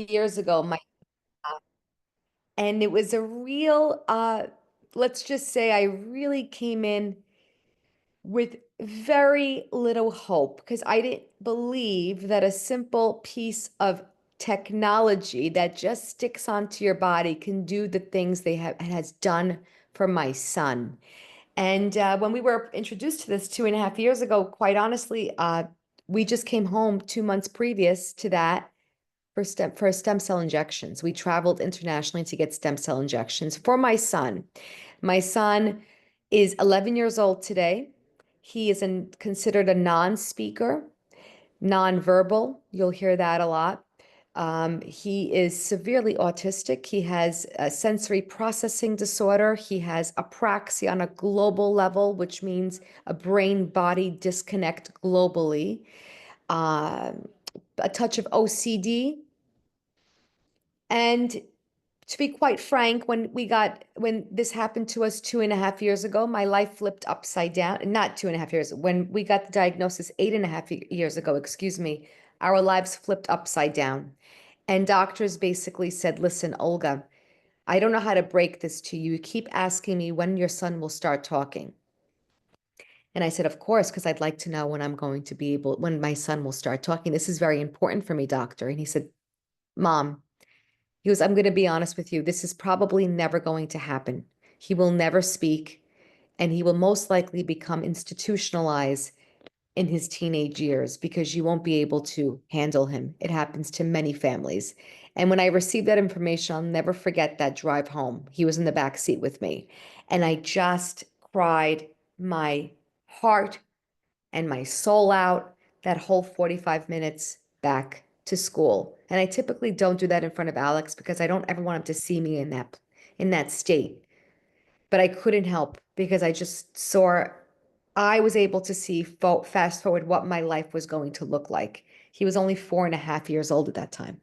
years ago, and it was a real, let's just say I really came in with very little hope because I didn't believe that a simple piece of technology that just sticks onto your body can do the things they have has done for my son. And when we were introduced to this 2.5 years ago, quite honestly, we just came home 2 months previous to that for stem cell injections. We traveled internationally to get stem cell injections for my son. My son is 11 years old today. He is considered a non-speaker, nonverbal. You'll hear that a lot. He is severely autistic. He has a sensory processing disorder. He has apraxia on a global level, which means a brain-body disconnect globally. A touch of OCD. And to be quite frank, when this happened to us 2.5 years ago, my life flipped upside down. Not 2.5 years. When we got the diagnosis 8.5 years ago, excuse me, our lives flipped upside down. And doctors basically said, listen, Olga, I don't know how to break this to you. You keep asking me when your son will start talking. And I said, of course, because I'd like to know when my son will start talking. This is very important for me, doctor. And he said, Mom, he goes, I'm going to be honest with you. This is probably never going to happen. He will never speak, and he will most likely become institutionalized in his teenage years because you won't be able to handle him. It happens to many families. And when I received that information, I'll never forget that drive home. He was in the back seat with me, and I just cried my heart and my soul out that whole 45 minutes back to school. And I typically don't do that in front of Alex because I don't ever want him to see me in that state. But I couldn't help because I was able to see fast forward what my life was going to look like. He was only 4.5 years old at that time.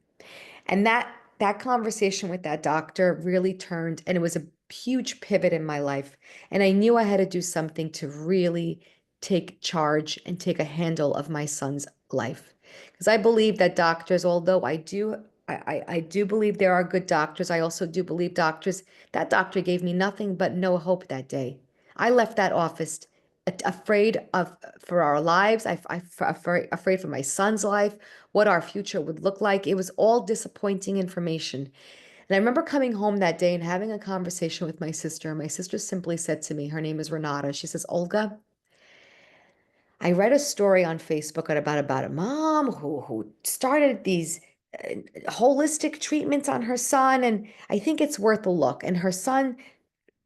And that conversation with that doctor really turned, and it was a huge pivot in my life. And I knew I had to do something to really take charge and take a handle of my son's life. Because I believe that doctors, although I do believe there are good doctors, I also do believe that doctor gave me nothing but no hope that day. I left that office afraid for our lives. Afraid for my son's life, what our future would look like. It was all disappointing information. And I remember coming home that day and having a conversation with my sister. My sister simply said to me, her name is Renata. She says, Olga, I read a story on Facebook about a mom who started these holistic treatments on her son, and I think it's worth a look. And her son,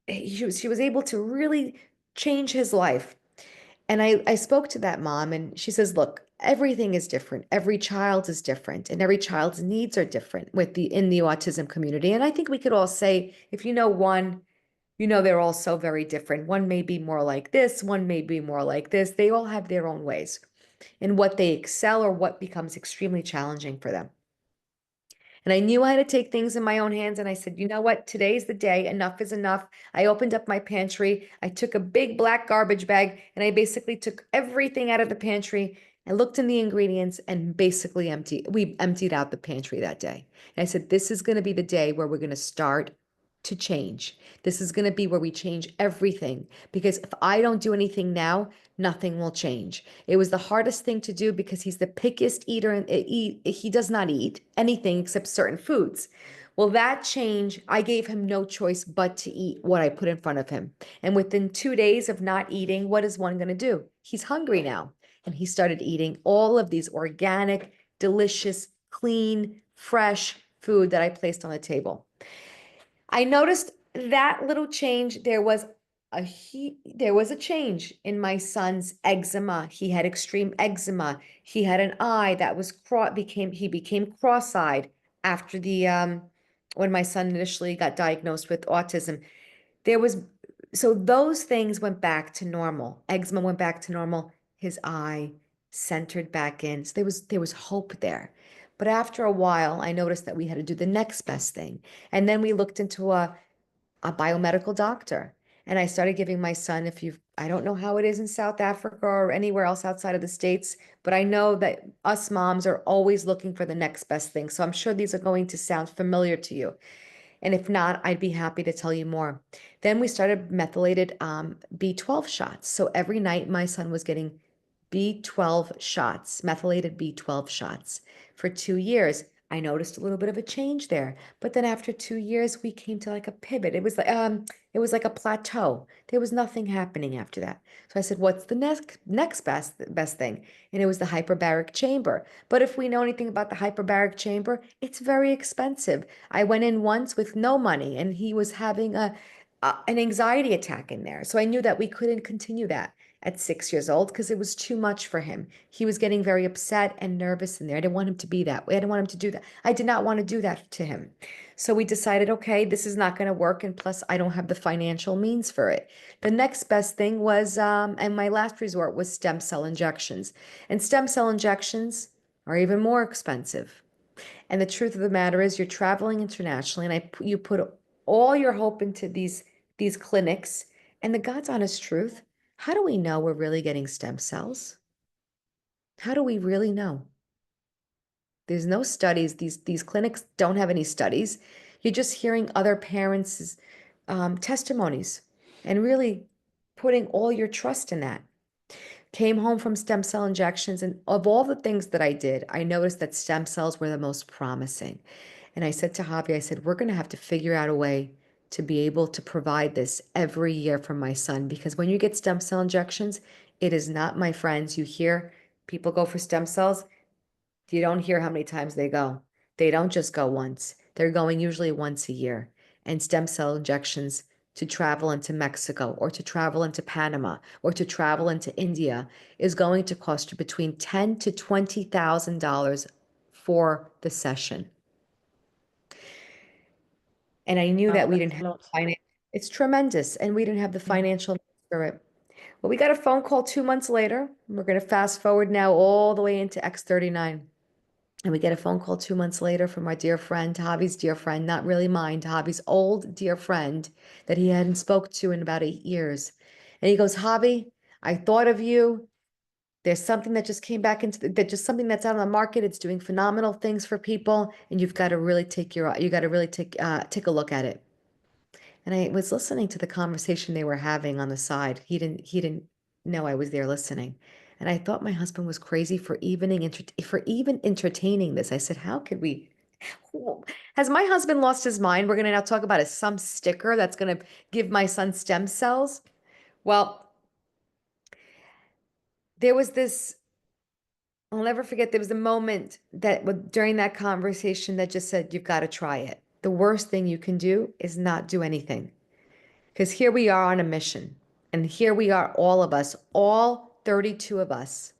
she was able to really change his life. And I spoke to that mom, and she says, look, everything is different. Every child is different, and every child's needs are different in the autism community. And I think we could all say, if you know one, you know they're all so very different. One may be more like this, one may be more like this. They all have their own ways in what they excel or what becomes extremely challenging for them. And I knew I had to take things in my own hands. And I said, you know what? Today's the day. Enough is enough. I opened up my pantry. I took a big black garbage bag and I basically took everything out of the pantry. I looked in the ingredients and basically we emptied out the pantry that day. And I said, this is going to be the day where we're going to start to change. This is going to be where we change everything. Because if I don't do anything now, nothing will change. It was the hardest thing to do because he's the pickiest eater and he does not eat anything except certain foods. Well, that change, I gave him no choice but to eat what I put in front of him. And within 2 days of not eating, what is one going to do? He's hungry now. And he started eating all of these organic, delicious, clean, fresh food that I placed on the table. I noticed that little change. There was a change in my son's eczema. He had extreme eczema. He had an eye that was he became cross-eyed after the when my son initially got diagnosed with autism. There was so those things went back to normal. Eczema went back to normal. His eye centered back in. So there was hope there. But after a while, I noticed that we had to do the next best thing. And then we looked into a biomedical doctor. And I started giving my son, I don't know how it is in South Africa or anywhere else outside of the States, but I know that us moms are always looking for the next best thing. So I'm sure these are going to sound familiar to you. And if not, I'd be happy to tell you more. Then we started methylated B12 shots. So every night my son was getting B12 shots, methylated B12 shots for 2 years. I noticed a little bit of a change there, but then after 2 years, we came to like a pivot. It was like a plateau. There was nothing happening after that. So I said, "What's the next best thing?" And it was the hyperbaric chamber. But if we know anything about the hyperbaric chamber, it's very expensive. I went in once with no money, and he was having an anxiety attack in there. So I knew that we couldn't continue that at 6 years old because it was too much for him. He was getting very upset and nervous in there. I didn't want him to be that way. I didn't want him to do that. I did not want to do that to him. So we decided, okay, this is not going to work. And plus, I don't have the financial means for it. The next best thing was, and my last resort was stem cell injections. And stem cell injections are even more expensive. And the truth of the matter is, you're traveling internationally, and you put all your hope into these clinics. And the God's honest truth, how do we know we're really getting stem cells? How do we really know? There's no studies. These clinics don't have any studies. You're just hearing other parents' testimonies and really putting all your trust in that. Came home from stem cell injections, and of all the things that I did, I noticed that stem cells were the most promising. And I said to Javi, I said, we're going to have to figure out a way to be able to provide this every year for my son, because when you get stem cell injections, it is not, my friends, you hear people go for stem cells, you don't hear how many times they go. They don't just go once. They're going usually once a year. And stem cell injections to travel into Mexico or to travel into Panama or to travel into India is going to cost you between $10,000 to $20,000 for the session. And I knew Wow, that we that's didn't a have lot. finance. It's tremendous, and we didn't have the Mm. financial means for it. Well, we got a phone call 2 months later. We're going to fast forward now all the way into X39. And we get a phone call 2 months later from our dear friend, Javi's dear friend, not really mine, Javi's old dear friend that he hadn't spoke to in about 8 years. And he goes, Javi, I thought of you. There's something that just came back that just something that's out on the market. It's doing phenomenal things for people, and you've got to really you got to really take a look at it. And I was listening to the conversation they were having on the side. He didn't know I was there listening. And I thought my husband was crazy for even entertaining this. I said, "How could we? Has my husband lost his mind? We're going to now talk about some sticker that's going to give my son stem cells." Well, there was this, I'll never forget, there was a moment that during that conversation that just said, "You've got to try it. The worst thing you can do is not do anything." Because here we are on a mission. And here we are, all of us, all 32 of us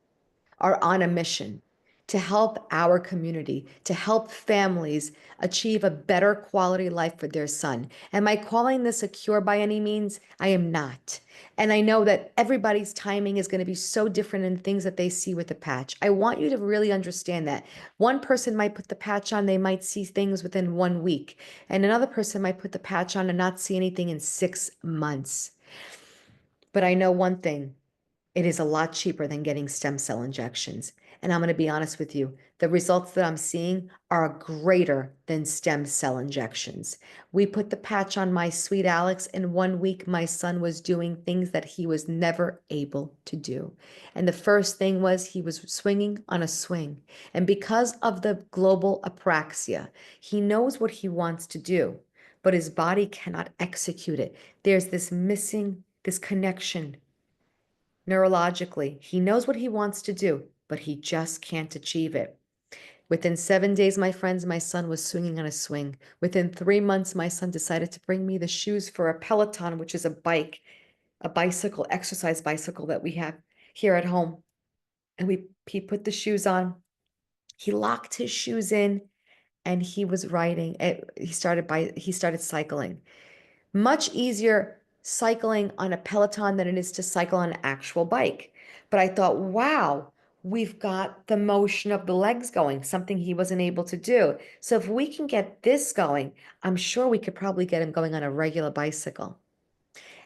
are on a mission to help our community, to help families achieve a better quality life for their son. Am I calling this a cure by any means? I am not. And I know that everybody's timing is going to be so different in things that they see with the patch. I want you to really understand that. One person might put the patch on, they might see things within 1 week, and another person might put the patch on and not see anything in 6 months. But I know one thing, it is a lot cheaper than getting stem cell injections. And I'm going to be honest with you, the results that I'm seeing are greater than stem cell injections. We put the patch on my sweet Alex. In 1 week, my son was doing things that he was never able to do. And the first thing was he was swinging on a swing. And because of the global apraxia, he knows what he wants to do, but his body cannot execute it. There's this connection neurologically. He knows what he wants to do, but he just can't achieve it. Within 7 days, my friends, my son was swinging on a swing. Within 3 months, my son decided to bring me the shoes for a Peloton, which is a bicycle, exercise bicycle that we have here at home. And he put the shoes on. He locked his shoes in and he was riding. He started cycling. Much easier cycling on a Peloton than it is to cycle on an actual bike. But I thought, wow, we've got the motion of the legs going, something he wasn't able to do. So if we can get this going, I'm sure we could probably get him going on a regular bicycle.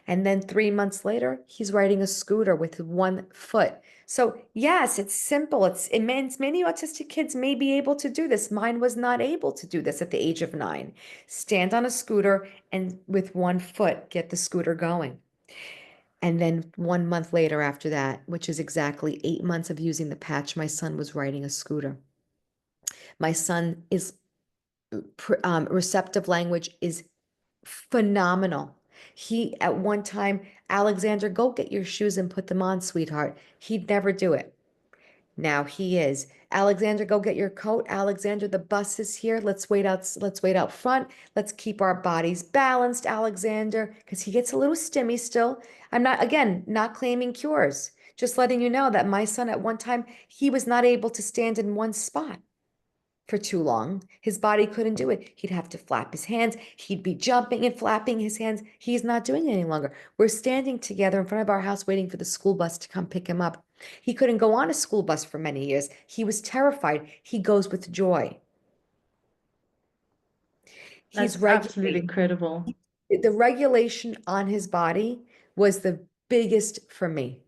And then 3 months later, he's riding a scooter with 1 foot. So yes, it's simple. It means many autistic kids may be able to do this. Mine was not able to do this at the age of 9. Stand on a scooter and with 1 foot, get the scooter going. And then 1 month later after that, which is exactly 8 months of using the patch, my son was riding a scooter. My son is receptive language is phenomenal. He, at one time, Alexander, go get your shoes and put them on, sweetheart. He'd never do it. Now he is. Alexander, go get your coat. Alexander, the bus is here. Let's wait out front. Let's keep our bodies balanced, Alexander, because he gets a little stimmy still. I'm not, again, not claiming cures. Just letting you know that my son at one time, he was not able to stand in one spot for too long. His body couldn't do it. He'd have to flap his hands. He'd be jumping and flapping his hands. He's not doing it any longer. We're standing together in front of our house waiting for the school bus to come pick him up. He couldn't go on a school bus for many years. He was terrified. He goes with joy. He's That's absolutely regulated. incredible. The regulation on his body was the biggest for me.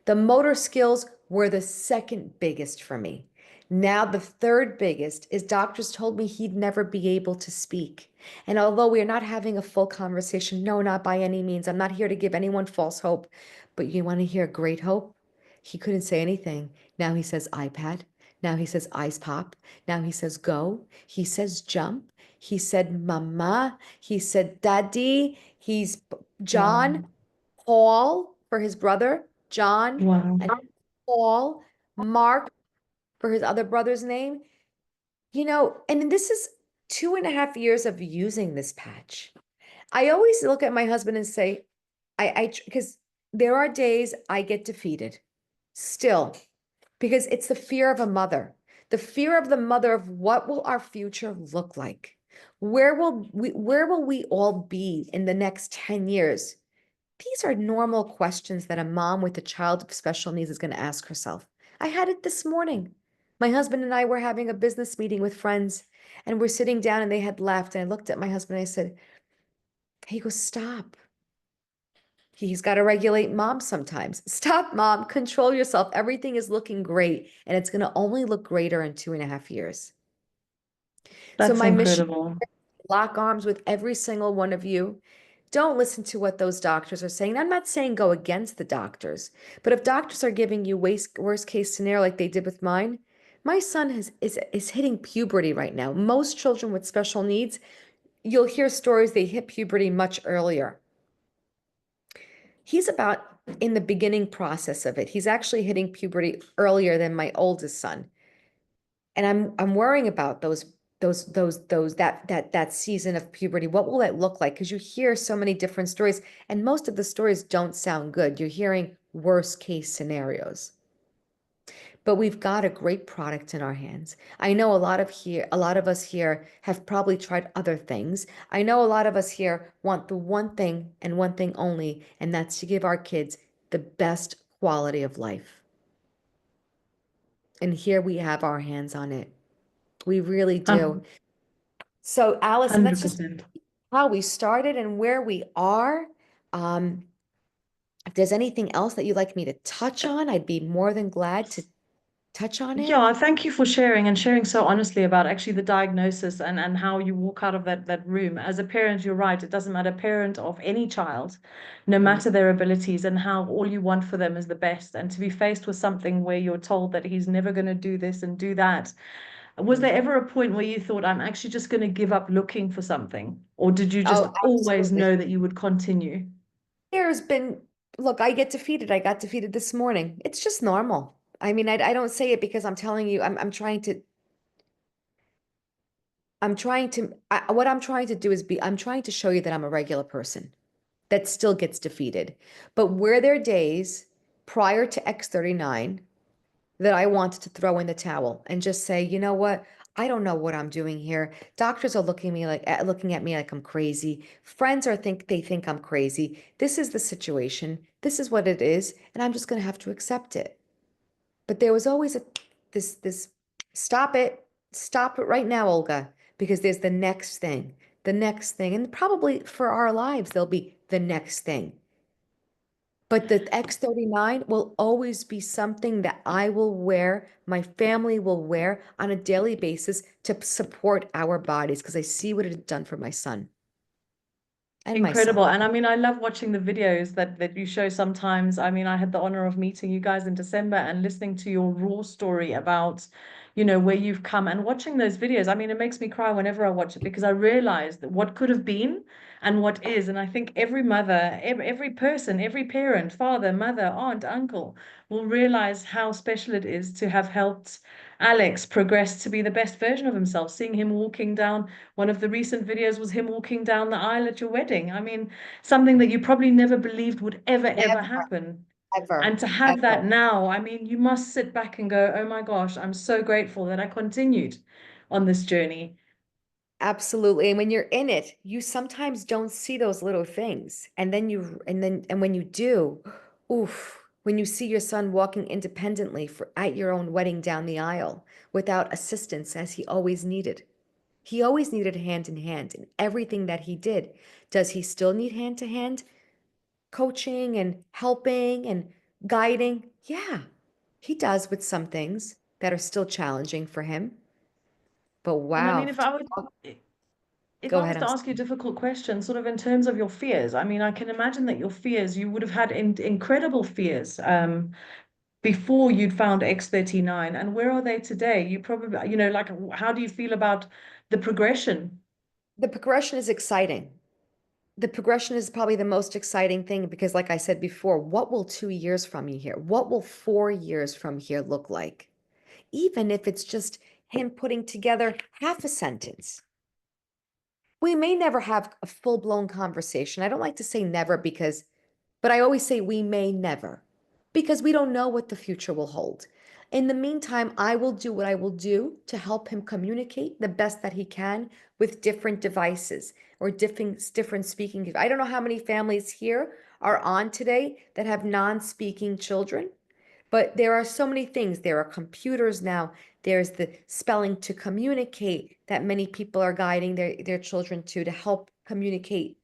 The motor skills were the second biggest for me. Now, the third biggest is doctors told me he'd never be able to speak. And although we are not having a full conversation, no, not by any means. I'm not here to give anyone false hope. But you want to hear great hope? He couldn't say anything. Now he says iPad. Now he says eyes pop. Now he says go. He says jump. He said mama. He said daddy. He's Wow. John, Paul for his brother, John, Wow. and Paul, Mark for his other brother's name. And this is 2.5 years of using this patch. I always look at my husband and say, because there are days I get defeated still, because it's the fear of a mother, the fear of the mother of what will our future look like? Where will we all be in the next 10 years? These are normal questions that a mom with a child with special needs is going to ask herself. I had it this morning. My husband and I were having a business meeting with friends, and we're sitting down and they had left. And I looked at my husband and I said, he goes, stop. He's got to regulate mom sometimes. Stop, mom. Control yourself. Everything is looking great, and it's going to only look greater in 2.5 years. So That's my mission incredible. is to lock arms with every single one of you. Don't listen to what those doctors are saying. I'm not saying go against the doctors, but if doctors are giving you worst case scenario like they did with mine, my son is hitting puberty right now. Most children with special needs, you'll hear stories they hit puberty much earlier. He's about in the beginning process of it. He's actually hitting puberty earlier than my oldest son. And I'm worrying about that season of puberty. What will that look like? Because you hear so many different stories, and most of the stories don't sound good. You're hearing worst case scenarios. But we've got a great product in our hands. I know a lot of us here have probably tried other things. I know a lot of us here want the one thing and one thing only, and that's to give our kids the best quality of life. And here we have our hands on it. We really do. Um, So, Allison, that's just 100%. how we started and where we are. Um, if there's anything else that you'd like me to touch on, I'd be more than glad to touch on it. Yeah, thank you for sharing and sharing so honestly about actually the diagnosis and how you walk out of that room. As a parent, you're right. It doesn't matter, parent of any child, no Right. matter their abilities and how all you want for them is the best. And to be faced with something where you're told that he's never going to do this and do that. Was there Mhm. ever a point where you thought, I'm actually just going to give up looking for something? Or did you just Oh, always absolutely. know that you would continue? There's been, look, I get defeated. I got defeated this morning. It's just normal. I mean, I don't say it because I'm telling you, what I'm trying to do is I'm trying to show you that I'm a regular person that still gets defeated. But were there days prior to X39 that I wanted to throw in the towel and just say, you know what? I don't know what I'm doing here. Doctors are looking at me like I'm crazy. Friends they think I'm crazy. This is the situation. This is what it is, and I'm just going to have to accept it. But there was always this stop it. Stop it right now, Olga, because there's the next thing, and probably for our lives there'll be the next thing. But the X39 will always be something that I will wear, my family will wear on a daily basis to support our bodies because I see what it has done for my son and myself. Incredible. And I mean, I love watching the videos that you show sometimes. I mean, I had the honor of meeting you guys in December and listening to your raw story about, where you've come and watching those videos. I mean, it makes me cry whenever I watch it because I realize that what could have been and what is. And I think every mother, every person, every parent, father, mother, aunt, uncle will realize how special it is to have helped Alex progress to be the best version of himself, seeing him walking down one of the recent videos was him walking down the aisle at your wedding. I mean, something that you probably never believed would ever, ever Never, happen. And ever, to have that ever. now, I mean, you must sit back and go, oh my gosh, I'm so grateful that I continued on this journey. Absolutely. And when you're in it, you sometimes don't see those little things. And when you do, oof, when you see your son walking independently at your own wedding down the aisle without assistance as he always needed. He always needed hand in hand in everything that he did. Does he still need hand to hand coaching and helping and guiding? Yeah, he does with some things that are still challenging for him. But And I wow, mean, if go I ahead. was to ask you a difficult question, sort of in terms of your fears, I mean, I can imagine that your fears, you would have had incredible fears before you'd found X39. And where are they today? You probably, like, how do you feel about the progression? The progression is exciting. The progression is probably the most exciting thing because, like I said before, what will 2 years from here? What will 4 years from here look like? Even if it's just him putting together half a sentence. We may never have a full-blown conversation. I don't like to say never but I always say we may never because we don't know what the future will hold. In the meantime, I will do what I will do to help him communicate the best that he can with different devices or different speaking. I don't know how many families here are on today that have non-speaking children. But there are so many things. There are computers now. There's the spelling to communicate that many people are guiding their children to help communicate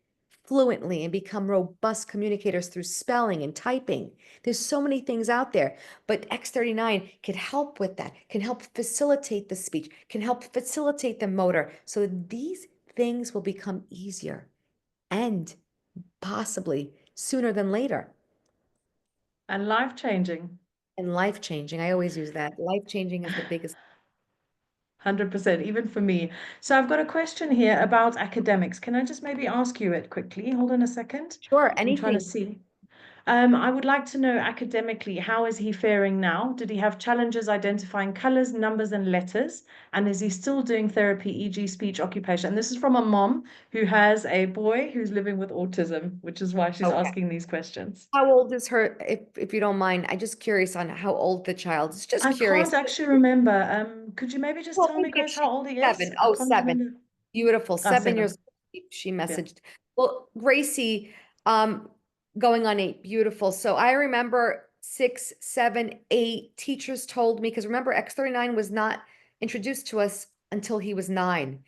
fluently and become robust communicators through spelling and typing. There's so many things out there, but X39 can help with that, can help facilitate the speech, can help facilitate the motor. So these things will become easier and possibly sooner than later. And life-changing. And life changing. I always use that. Life changing is the biggest. 100%, even for me. So I've got a question here about academics. Can I just maybe ask you it quickly? Hold on a second. Sure, I'm trying to anything. see. I would like to know academically, how is he faring now? Did he have challenges identifying colors, numbers, and letters? And is he still doing therapy, e.g., speech occupation? And this is from a mom who has a boy who's living with autism, which is why she's Okay. asking these questions. How old is her, if you don't mind? I'm just curious on how old the child is. Just I curious. can't actually remember. Could you maybe just Well, tell me, maybe if Grace, how she's old he is? seven. I Oh, can't 7. remember. Beautiful. Ah, 7 years 7. old, she Yeah. messaged. Well, Gracie, going on 8. Beautiful. So I remember 6, 7, 8 teachers told me, because remember, X39 was not introduced to us until he was 9.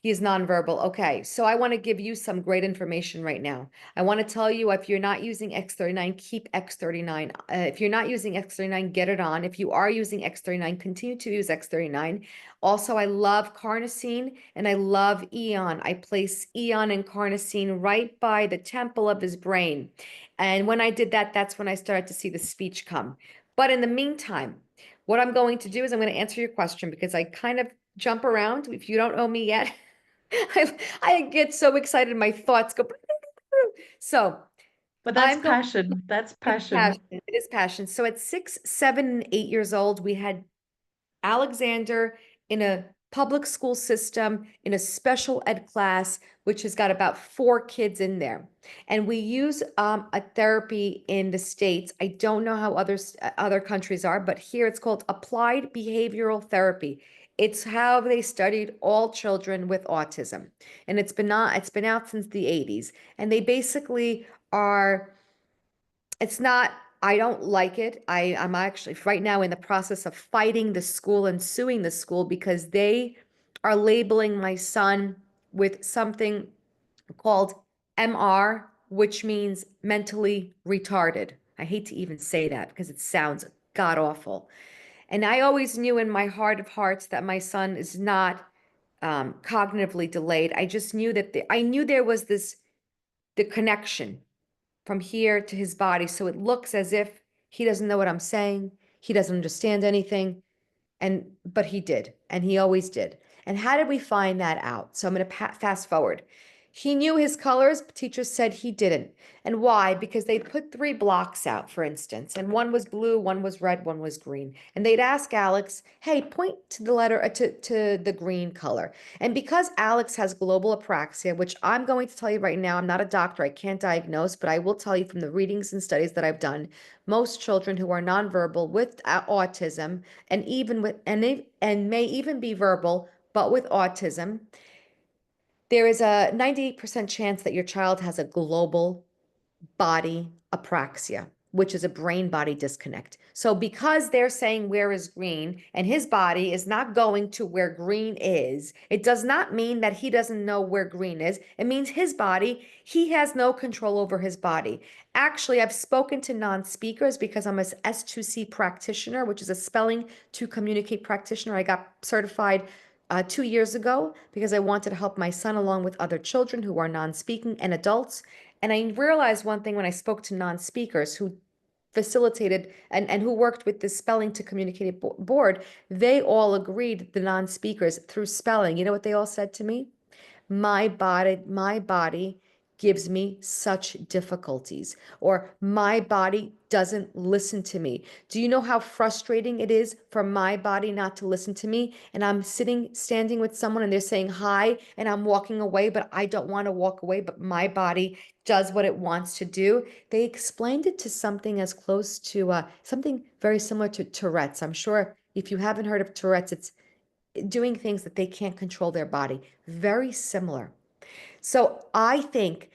He is nonverbal. Okay, so I want to give you some great information right now. I want to tell you if you're not using X39, keep X39. If you're not using X39, get it on. If you are using X39, continue to use X39. Also, I love carnosine and I love Eon. I place Eon and carnosine right by the temple of his brain. And when I did that, that's when I started to see the speech come. But in the meantime, what I'm going to do is I'm going to answer your question because I kind of jump around. If you don't know me yet, I get so excited. My thoughts go. So But that's I'm going, passion. That's it's passion. passion. It is passion. So at 6, 7, and 8 years old, we had Alexander in a public school system in a special ed class, which has got about 4 kids in there. And we use a therapy in the States. I don't know how other countries are, but here it's called applied behavioral therapy. It's how they studied all children with autism. And it's been out since the 80s. And they basically are it's not, I don't like it. I'm actually right now in the process of fighting the school and suing the school because they are labeling my son with something called MR. which means mentally retarded. I hate to even say that because it sounds god awful. And I always knew in my heart of hearts that my son is not cognitively delayed. I just knew that I knew there was the connection from here to his body. So it looks as if he doesn't know what I'm saying. He doesn't understand anything. But he did, and he always did. And how did we find that out? So I'm going to fast forward. He knew his colors, but teachers said he didn't. And why? Because they'd put three blocks out, for instance, and one was blue, one was red, one was green. And they'd ask Alex, hey, point to the letter, to the green color. And because Alex has global apraxia, which I'm going to tell you right now, I'm not a doctor, I can't diagnose, but I will tell you from the readings and studies that I've done, most children who are nonverbal with autism, and even with and may even be verbal, but with autism, there is a 98% chance that your child has a global body apraxia, which is a brain body disconnect. So, because they're saying where is green and his body is not going to where green is, it does not mean that he doesn't know where green is. It means his body, he has no control over his body. Actually, I've spoken to non-speakers because I'm a S2C practitioner, which is a spelling to communicate practitioner. I got certified 2 years ago because I wanted to help my son along with other children who are non-speaking and adults. And I realized one thing when I spoke to non-speakers who facilitated and who worked with the spelling to communicate board, they all agreed, the non-speakers, through spelling. You know what they all said to me? My body gives me such difficulties, or my body doesn't listen to me. Do you know how frustrating it is for my body not to listen to me? And I'm standing with someone and they're saying hi, and I'm walking away, but I don't want to walk away, but my body does what it wants to do. They explained it to something as close to something very similar to Tourette's. I'm sure if you haven't heard of Tourette's, it's doing things that they can't control their body. Very similar. So I think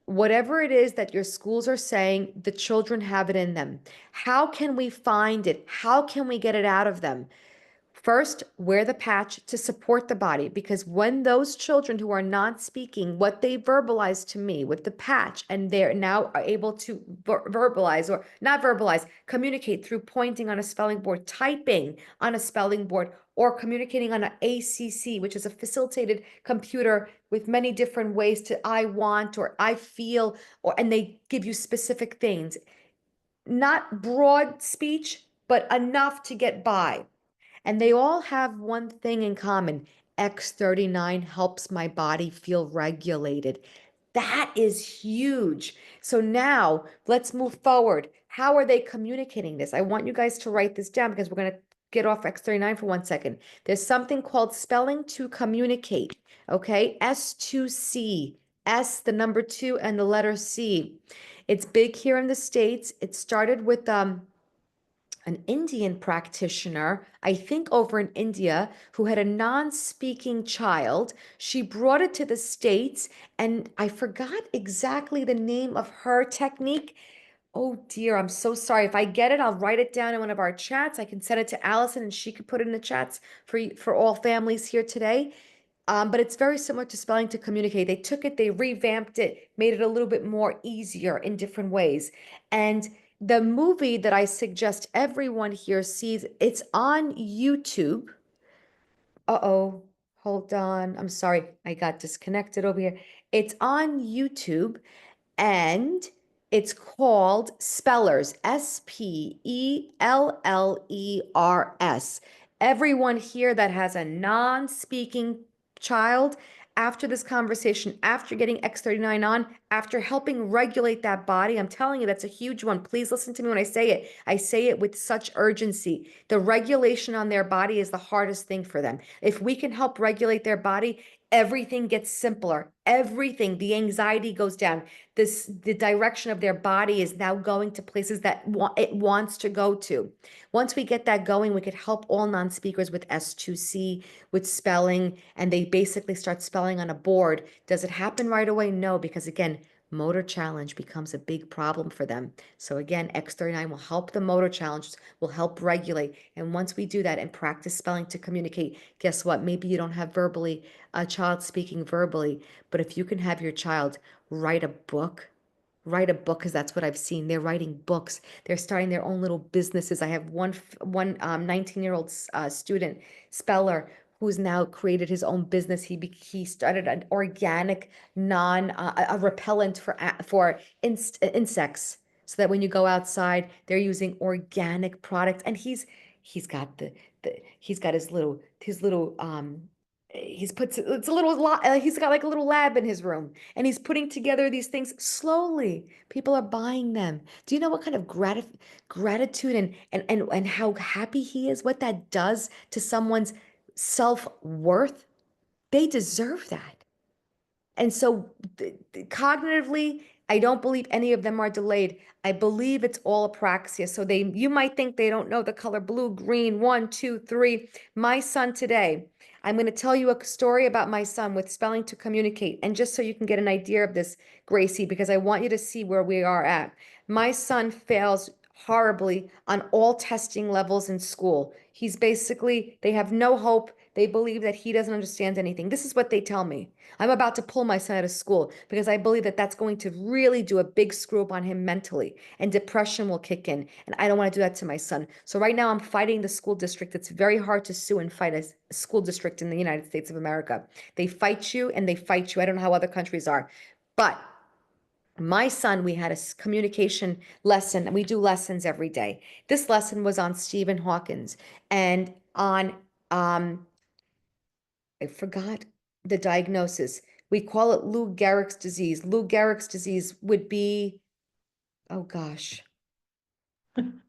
whatever it is that your schools are saying, the children have it in them. How can we find it? How can we get it out of them? First, wear the patch to support the body, because when those children who are not speaking, what they verbalize to me with the patch, and they're now able to verbalize, or not verbalize, communicate through pointing on a spelling board, typing on a spelling board, or communicating on an ACC, which is a facilitated computer with many different ways to I want or I feel, and they give you specific things. Not broad speech, but enough to get by. And they all have one thing in common. X39 helps my body feel regulated. That is huge. So now let's move forward. How are they communicating this? I want you guys to write this down because we're going to get off X39 for 1 second. There's something called spelling to communicate. Okay. S2C. S, the number two, and the letter C. It's big here in the States. It started with an Indian practitioner, I think over in India, who had a non-speaking child. She brought it to the States, and I forgot exactly the name of her technique. Oh dear, I'm so sorry. If I get it, I'll write it down in one of our chats. I can send it to Allison and she could put it in the chats for all families here today. But it's very similar to spelling to communicate. They took it, they revamped it, made it a little bit more easier in different ways. And the movie that I suggest everyone here sees, it's on YouTube. Uh-oh, hold on. I'm sorry, I got disconnected over here. It's on YouTube, and it's called Spellers, Spellers. Everyone here that has a non-speaking child, after this conversation, after getting X39 on, after helping regulate that body, I'm telling you, that's a huge one. Please listen to me when I say it. I say it with such urgency. The regulation on their body is the hardest thing for them. If we can help regulate their body, everything gets simpler. Everything, the anxiety goes down. The direction of their body is now going to places that it wants to go to. Once we get that going, we could help all non-speakers with S2C, with spelling, and they basically start spelling on a board. Does it happen right away? No, because again, motor challenge becomes a big problem for them. So again, X39 will help the motor challenges, will help regulate. And once we do that and practice spelling to communicate, guess what? Maybe you don't have a child speaking verbally, but if you can have your child write a book write a book because that's what I've seen. They're writing books. They're starting their own little businesses. I have one 19-year-old student, speller, who's now created his own business. He started an organic a repellent for insects, so that when you go outside, they're using organic products. And he's got he's got his little he's puts it's a little he's got like a little lab in his room, and he's putting together these things slowly. People are buying them. Do you know what kind of gratitude and how happy he is, what that does to someone's self-worth? They deserve that. And so cognitively, I don't believe any of them are delayed. I believe it's all apraxia. So you might think they don't know the color blue, green, one, two, three. My son today, I'm going to tell you a story about my son with spelling to communicate. And just so you can get an idea of this, Gracie, because I want you to see where we are at. My son fails horribly on all testing levels in school. They have no hope. They believe that he doesn't understand anything. This is what they tell me. I'm about to pull my son out of school because I believe that that's going to really do a big screw up on him mentally, and depression will kick in. And I don't want to do that to my son. So right now I'm fighting the school district. It's very hard to sue and fight a school district in the United States of America. They fight you and they fight you. I don't know how other countries are. But my son, we had a communication lesson, and we do lessons every day. This lesson was on Stephen Hawkins and on I forgot the diagnosis. We call it Lou Gehrig's disease. Lou Gehrig's disease would be, oh gosh, I'm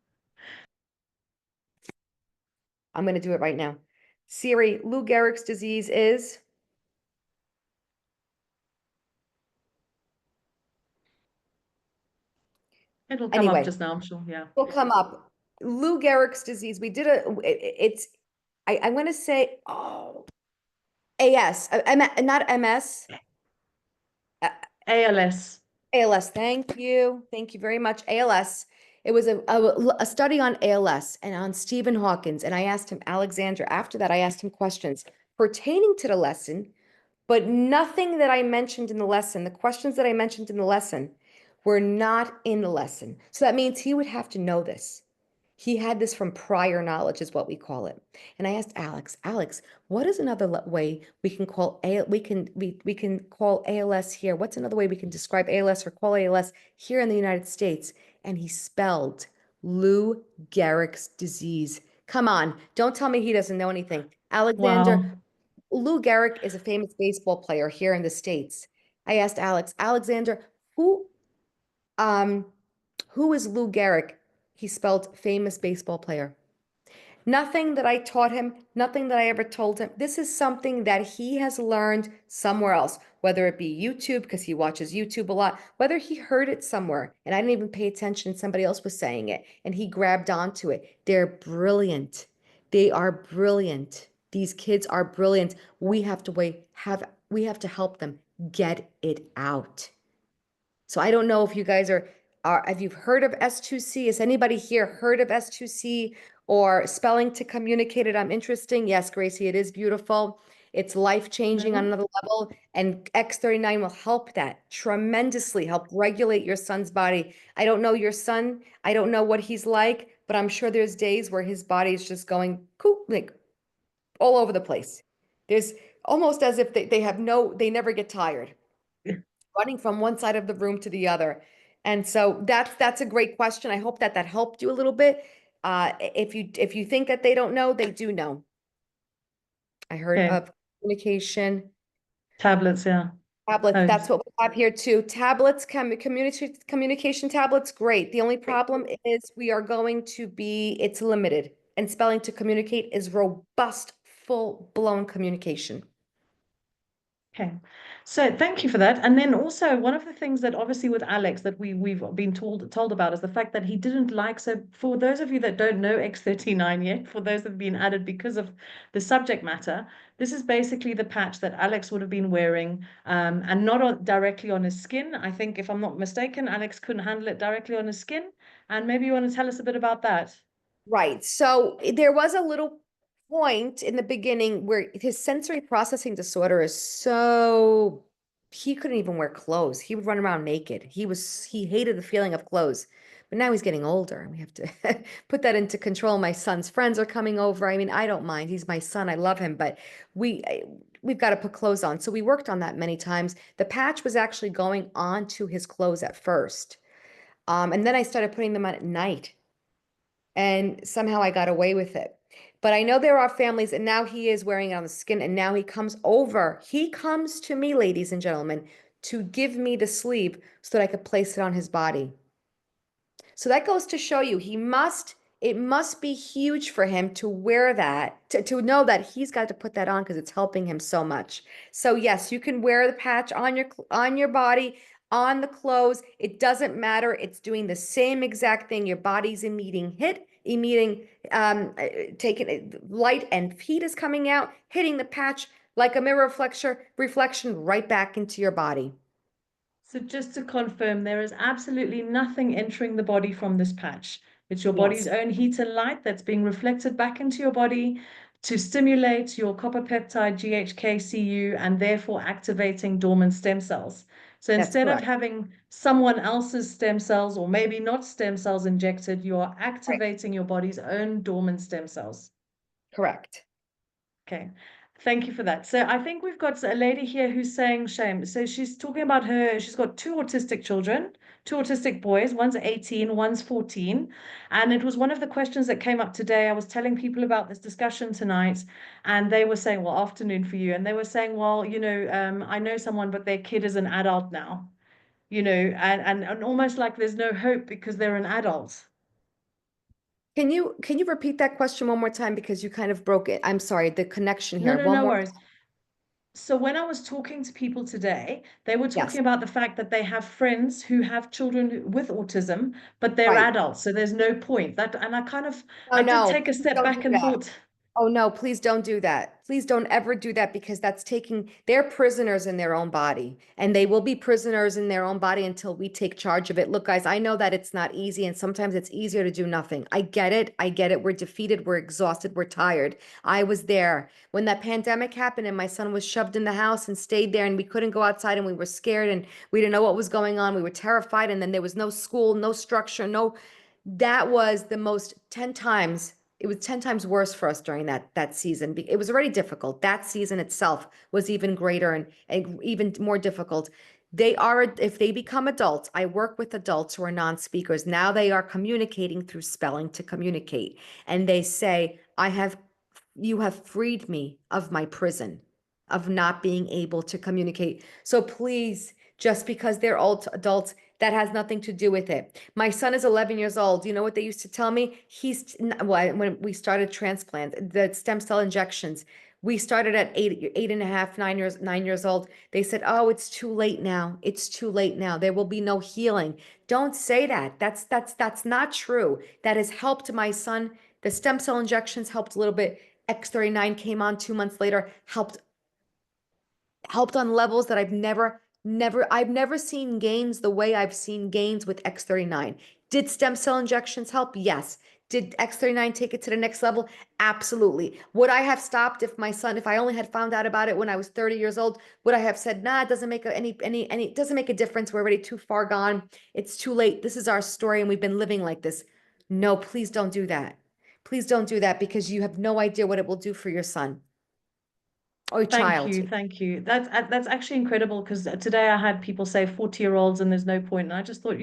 going to do it right now. Siri, Lou Gehrig's disease is, It'll come up anyway, just now, I'm sure. Yeah. will come up. Lou Gehrig's disease. We did it's, I'm going to say, oh, AS, not MS, uh, ALS. ALS. Thank you. Thank you very much. ALS. It was a study on ALS and on Stephen Hawkins. And I asked him, Alexander, after that, I asked him questions pertaining to the lesson, but nothing that I mentioned in the lesson, the questions that I mentioned in the lesson were not in the lesson. So that means he would have to know this. He had this from prior knowledge, is what we call it. And I asked Alex, what is another way we can call we can call ALS here? What's another way we can describe ALS or call ALS here in the United States? And he spelled Lou Gehrig's disease. Come on, don't tell me he doesn't know anything. Alexander, Wow. Lou Gehrig is a famous baseball player here in the States. I asked Alexander, who um who is Lou Gehrig? He spelled famous baseball player. Nothing that I taught him, nothing that I ever told him. This is something that he has learned somewhere else, whether it be YouTube, because he watches YouTube a lot, whether he heard it somewhere and I didn't even pay attention, somebody else was saying it and he grabbed onto it. They're brilliant. They are brilliant. These kids are brilliant. We have to help them get it out. So I don't know if you guys have you heard of S2C? Has anybody here heard of S2C or spelling to communicate it? I'm interesting. Yes, Gracie, it is beautiful. It's life-changing on No. another level. And X39 will help that tremendously, help regulate your son's body. I don't know your son. I don't know what he's like, but I'm sure there's days where his body is just going cool, like all over the place. There's almost as if they never get tired, running from one side of the room to the other. And so that's a great question. I hope that helped you a little bit. If you think that they don't know, they do know. I heard Okay. of communication Tablets, yeah. tablets. Oh, That's what we have here too. Tablets, communication tablets, great. The only problem is it's limited. And spelling to communicate is robust, full-blown communication. okay. So thank you for that. And then also one of the things that obviously with Alex that we've been told about is the fact that he didn't like, so for those of you that don't know X39 yet, for those that have been added because of the subject matter, this is basically the patch that Alex would have been wearing, and not directly on his skin. I think if I'm not mistaken, Alex couldn't handle it directly on his skin. And maybe you want to tell us a bit about that. Right. So there was a little point in the beginning where his sensory processing disorder is so he couldn't even wear clothes. He would run around naked. He hated the feeling of clothes. But now he's getting older and we have to put that into control. My son's friends are coming over. I mean, I don't mind. He's my son. I love him, but we we've got to put clothes on. So we worked on that many times. The patch was actually going onto his clothes at first. And then I started putting them on at night and somehow I got away with it. But I know there are families, and now he is wearing it on the skin, and now he comes over. He comes to me, ladies and gentlemen, to give me the sleeve so that I could place it on his body. So that goes to show you it must be huge for him to wear that, to know that he's got to put that on because it's helping him so much. So yes, you can wear the patch on your body, on the clothes. It doesn't matter. It's doing the same exact thing. Your body's emitting taking light and heat is coming out, hitting the patch like a mirror reflection right back into your body. So just to confirm, there is absolutely nothing entering the body from this patch. It's your body's Yes, own heat and light that's being reflected back into your body to stimulate your copper peptide GHKCU and therefore activating dormant stem cells. So that's instead of correct. having someone else's stem cells or maybe not stem cells injected, you are Right. activating your body's own dormant stem cells. Correct. Okay. Thank you for that. So I think we've got a lady here who's saying shame. So she's talking about she's got two autistic children, two autistic boys. One's 18, one's 14. And it was one of the questions that came up today. I was telling people about this discussion tonight, and they were saying, well, afternoon for you. And they were saying, well, I know someone, but their kid is an adult now, and almost like there's no hope because they're an adult. Can you repeat that question one more time because you kind of broke it? I'm sorry, the connection No, here. no, One no more. worries. So when I was talking to people today, they were talking Yes. about the fact that they have friends who have children with autism, but they're Right. adults, so there's no point. And Oh I did no, take a please step don't back do and that. thought, Oh no, please don't do that. Please don't ever do that because they're prisoners in their own body and they will be prisoners in their own body until we take charge of it. Look, guys, I know that it's not easy and sometimes it's easier to do nothing. I get it. I get it. We're defeated. We're exhausted. We're tired. I was there when that pandemic happened and my son was shoved in the house and stayed there and we couldn't go outside and we were scared and we didn't know what was going on. We were terrified and then there was no school, no structure, no that was the most 10 times it was 10 times worse for us during that season. It was already difficult. That season itself was even greater and even more difficult. They are, if they become adults, I work with adults who are non-speakers. Now they are communicating through spelling to communicate. And they say, you have freed me of my prison of not being able to communicate. So please, just because they're old adults, that has nothing to do with it. My son is 11 years old. You know what they used to tell me? Well, when we started transplant, the stem cell injections, we started at 8.5, 9 years old. They said, "Oh, it's too late now. It's too late now. There will be no healing." Don't say that. That's not true. That has helped my son. The stem cell injections helped a little bit. X39 came on 2 months later, helped on levels that I've never seen gains the way I've seen gains with X39. Did stem cell injections help? Yes. Did X39 take it to the next level? Absolutely. Would I have stopped if I only had found out about it when I was 30 years old? Would I have said, nah, it doesn't make it doesn't make a difference. We're already too far gone. It's too late. This is our story and we've been living like this. No, please don't do that. Please don't do that because you have no idea what it will do for your son or your thank child. you, thank you. That's actually incredible because today I had people say 40-year-olds and there's no point. And I just thought,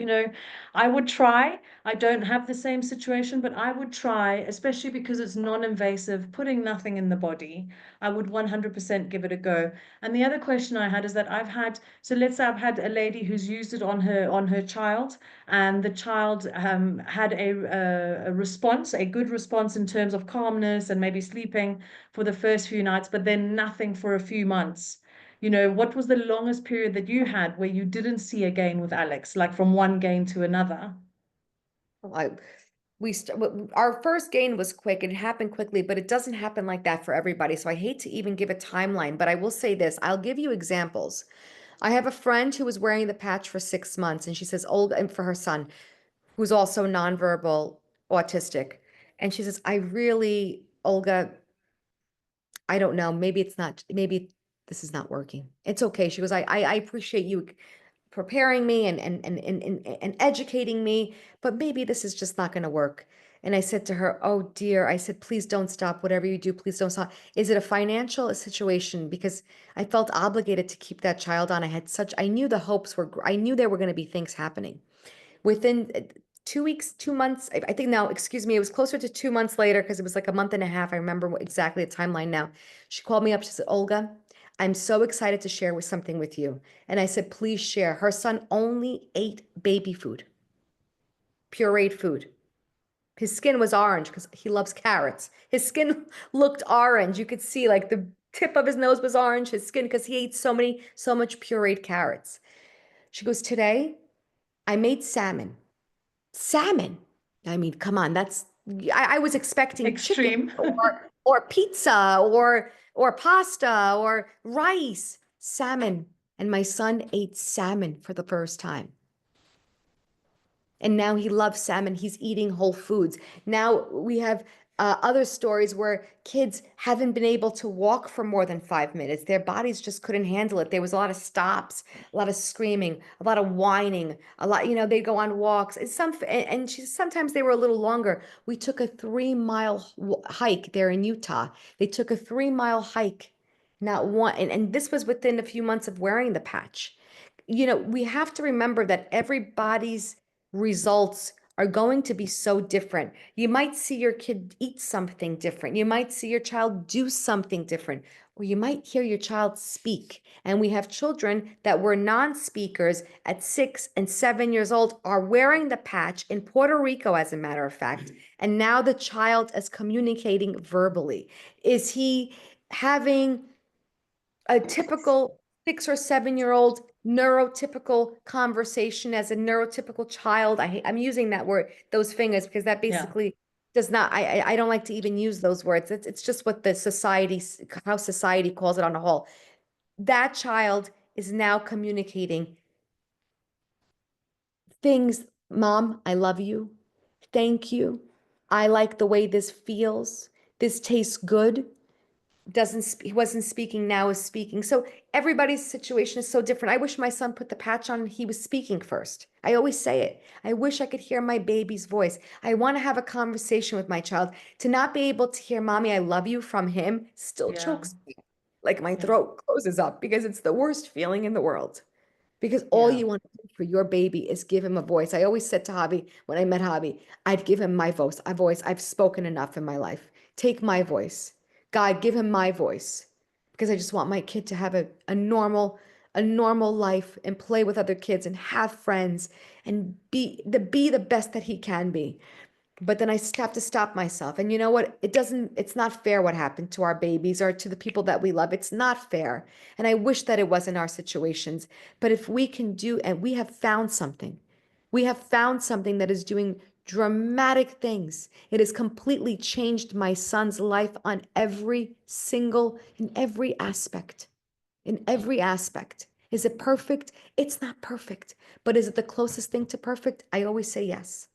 I would try. I don't have the same situation, but I would try, especially because it's non-invasive, putting nothing in the body. I would 100% give it a go. And the other question I had is that so let's say I've had a lady who's used it on her child, and the child had a response, a good response in terms of calmness and maybe sleeping for the first few nights, but then nothing for a few months. What was the longest period that you had where you didn't see a gain with Alex, like from one gain to another? I our first gain was quick. It happened quickly, but it doesn't happen like that for everybody. So I hate to even give a timeline, but I will say this. I'll give you examples. I have a friend who was wearing the patch for 6 months, and she says, Olga, and for her son, who's also nonverbal autistic. And she says, Olga, I don't know, maybe it's not, maybe this is not working. It's okay. She goes, I appreciate you preparing me and educating me, but maybe this is just not going to work. And I said to her, oh dear, I said, please don't stop. Whatever you do, please don't stop. Is it a financial situation? Because I felt obligated to keep that child on. I knew the hopes were, I knew there were going to be things happening. Within 2 weeks, 2 months, I think now, excuse me, it was closer to 2 months later because it was like a month and a half. I remember exactly the timeline now. She called me up. She said, Olga, I'm so excited to share with something with you. And I said, please share. Her son only ate baby food, pureed food. His skin was orange because he loves carrots. His skin looked orange. You could see like the tip of his nose was orange, his skin, because he ate so much pureed carrots. She goes, today I made salmon. Salmon. I mean, come on, I was expecting chicken Extreme. or pizza or pasta or rice. Salmon. And my son ate salmon for the first time. And now he loves salmon. He's eating whole foods. Now we have other stories where kids haven't been able to walk for more than 5 minutes. Their bodies just couldn't handle it. There was a lot of stops, a lot of screaming, a lot of whining, a lot, they'd go on walks. And sometimes they were a little longer. We took a 3 mile hike there in Utah. They took a 3 mile hike, not one. And this was within a few months of wearing the patch. We have to remember that everybody's results are going to be so different. You might see your kid eat something different. You might see your child do something different, or you might hear your child speak. And we have children that were non-speakers at 6 and 7 years old are wearing the patch in Puerto Rico, as a matter of fact. And now the child is communicating verbally. Is he having a typical 6 or 7 year old neurotypical conversation as a neurotypical child? I'm using that word, those fingers, because that Yeah. basically does not, I don't like to even use those words. It's just what how society calls it on a whole. That child is now communicating things. Mom, I love you. Thank you. I like the way this feels. This tastes good. He wasn't speaking, now is speaking. So everybody's situation is so different. I wish my son put the patch on and he was speaking first. I always say it. I wish I could hear my baby's voice. I want to have a conversation with my child. To not be able to hear mommy, I love you from him still Yeah. chokes me. Like my Yeah. throat closes up because it's the worst feeling in the world. Because all Yeah. you want to do for your baby is give him a voice. I always said to Javi when I met Javi, I'd give him my voice. A voice. I've spoken enough in my life. Take my voice. God, give him my voice. Because I just want my kid to have a normal life and play with other kids and have friends and be the best that he can be. But then I have to stop myself. And you know what? It's not fair what happened to our babies or to the people that we love. It's not fair. And I wish that it wasn't our situations. But if we can do, and we have found something that is doing dramatic things. It has completely changed my son's life in every aspect. In every aspect. Is it perfect? It's not perfect. But is it the closest thing to perfect? I always say yes.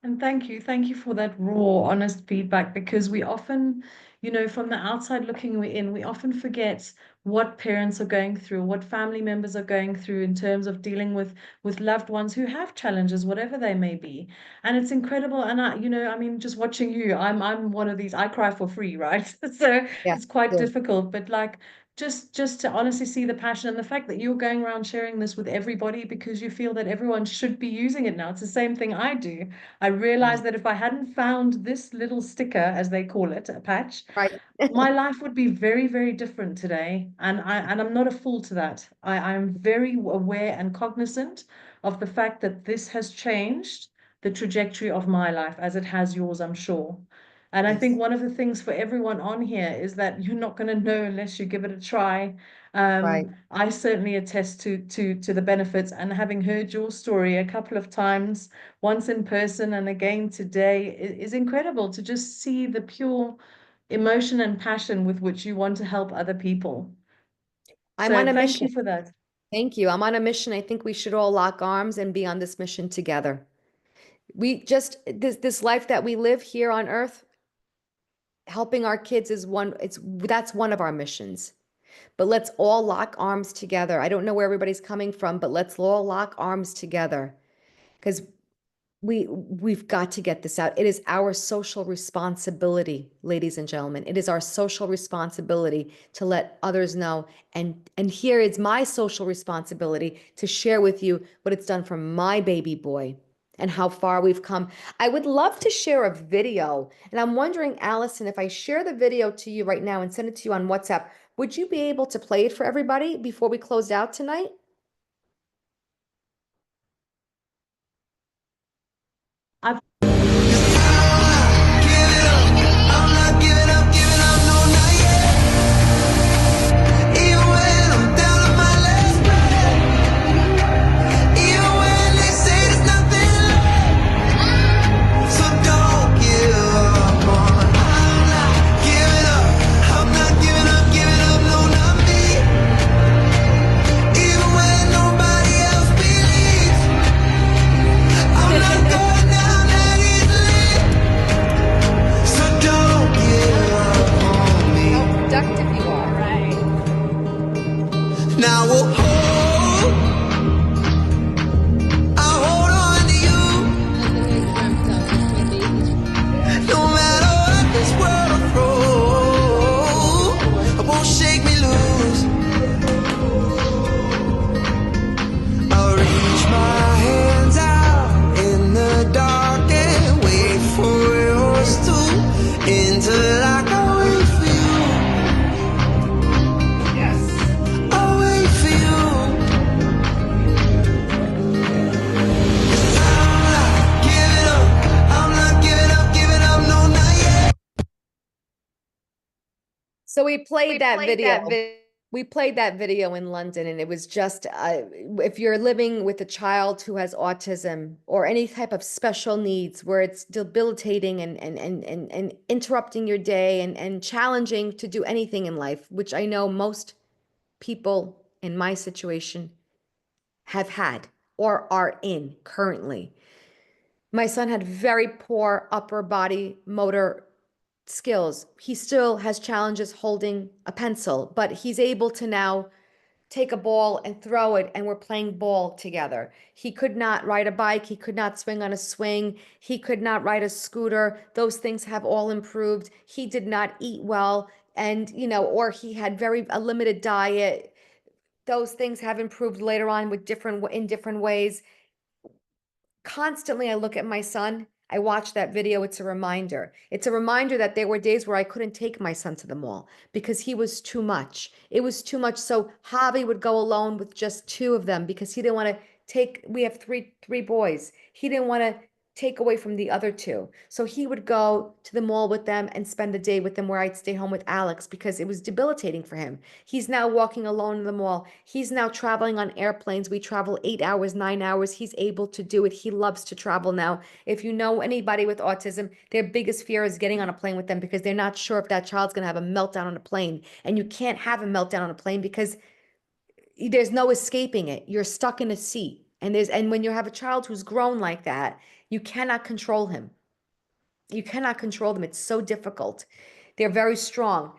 And thank you. Thank you for that raw, honest feedback because we often, from the outside looking in, we often forget what parents are going through, what family members are going through in terms of dealing with loved ones who have challenges, whatever they may be. And it's incredible. And I mean, just watching you, I'm one of these, I cry for free, right? So Yeah. it's quite Yeah. difficult, but like just to honestly see the passion and the fact that you're going around sharing this with everybody because you feel that everyone should be using it now. It's the same thing I do. I Right. realized that if I hadn't found this little sticker, as they call it, a patch, Right. my life would be very, very different today. And I'm not a fool to that. I'm very aware and cognizant of the fact that this has changed the trajectory of my life as it has yours, I'm sure. And I think Yes. one of the things for everyone on here is that you're not going to know unless you give it a try. Right. I certainly attest to the benefits, and having heard your story a couple of times, once in person and again today, is incredible to just see the pure emotion and passion with which you want to help other people. I'm on So a thank mission. you for that. Thank you. I'm on a mission. I think we should all lock arms and be on this mission together. We just this life that we live here on earth, helping our kids is one, that's one of our missions. But let's all lock arms together. I don't know where everybody's coming from, but let's all lock arms together because we've got to get this out. It is our social responsibility, ladies and gentlemen. It is our social responsibility to let others know. And here is my social responsibility to share with you what it's done for my baby boy and how far we've come. I would love to share a video, and I'm wondering, Allison, if I share the video to you right now and send it to you on WhatsApp, would you be able to play it for everybody before we close out tonight? I've Productive you are. Right. Now I'll hold on to you, no matter what this world throws. It won't shake me loose. I'll reach my hands out in the dark and wait for yours to interlock. I'll wait for you. Yes. I'll wait for you. I'm not giving up, no, not yet. So we played that video. We played that video in London, and it was just if you're living with a child who has autism or any type of special needs where it's debilitating and interrupting your day and challenging to do anything in life, which I know most people in my situation have had or are in currently. My son had very poor upper body motor skills. He still has challenges holding a pencil, but he's able to now take a ball and throw it, and we're playing ball together. He could not ride a bike. He could not swing on a swing. He could not ride a scooter. Those things have all improved. He did not eat well, and, or he had a limited diet. Those things have improved later on in different ways. Constantly I look at my son. I watch that video. It's a reminder. It's a reminder that there were days where I couldn't take my son to the mall because he was too much. It was too much. So Javi would go alone with just two of them because he didn't want to we have three boys. He didn't want to take away from the other two. So he would go to the mall with them and spend the day with them where I'd stay home with Alex because it was debilitating for him. He's now walking alone in the mall. He's now traveling on airplanes. We travel 8 hours, 9 hours. He's able to do it. He loves to travel now. If you know anybody with autism, their biggest fear is getting on a plane with them because they're not sure if that child's going to have a meltdown on a plane. And you can't have a meltdown on a plane because there's no escaping it. You're stuck in a seat. And when you have a child who's grown like that, you cannot control him. You cannot control them. It's so difficult. They're very strong.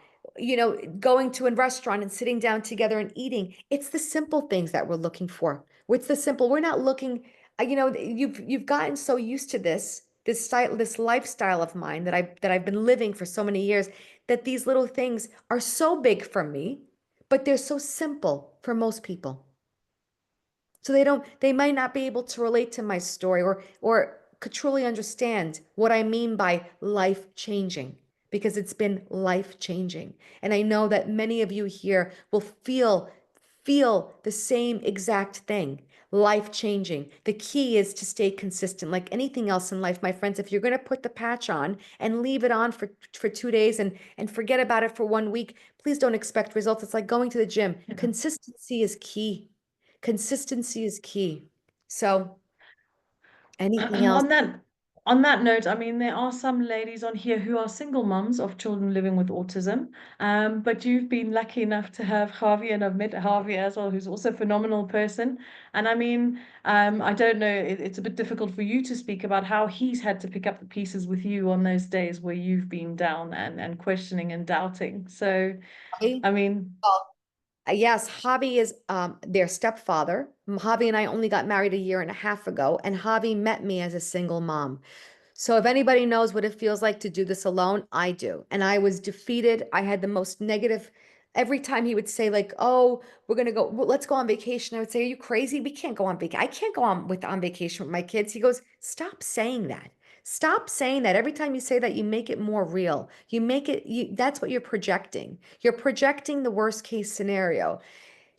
Going to a restaurant and sitting down together and eating, it's the simple things that we're looking for. It's the simple. We're not looking, you've gotten so used to this style, this lifestyle of mine that I've been living for so many years, that these little things are so big for me, but they're so simple for most people. So they might not be able to relate to my story or could truly understand what I mean by life changing because it's been life changing. And I know that many of you here will feel the same exact thing. Life changing. The key is to stay consistent. Like anything else in life, my friends, if you're going to put the patch on and leave it on for 2 days and forget about it for 1 week, please don't expect results. It's like going to the gym. Yeah. Consistency is key. Consistency is key. So anything else? On that note, I mean, there are some ladies on here who are single moms of children living with autism. But you've been lucky enough to have Javi, and I've met Javi as well, who's also a phenomenal person. And I mean, I don't know, it's a bit difficult for you to speak about how he's had to pick up the pieces with you on those days where you've been down and questioning and doubting. So, I mean, Yes, Javi is their stepfather. Javi and I only got married a year and a half ago, and Javi met me as a single mom. So if anybody knows what it feels like to do this alone, I do. And I was defeated. I had the most negative. Every time he would say like, "Oh, we're gonna go, well, let's go on vacation," I would say, "Are you crazy? We can't go on vacation. I can't go on vacation with my kids." He goes, "Stop saying that. Stop saying that. Every time you say that, you make it more real. You make it. That's what you're projecting. You're projecting the worst case scenario."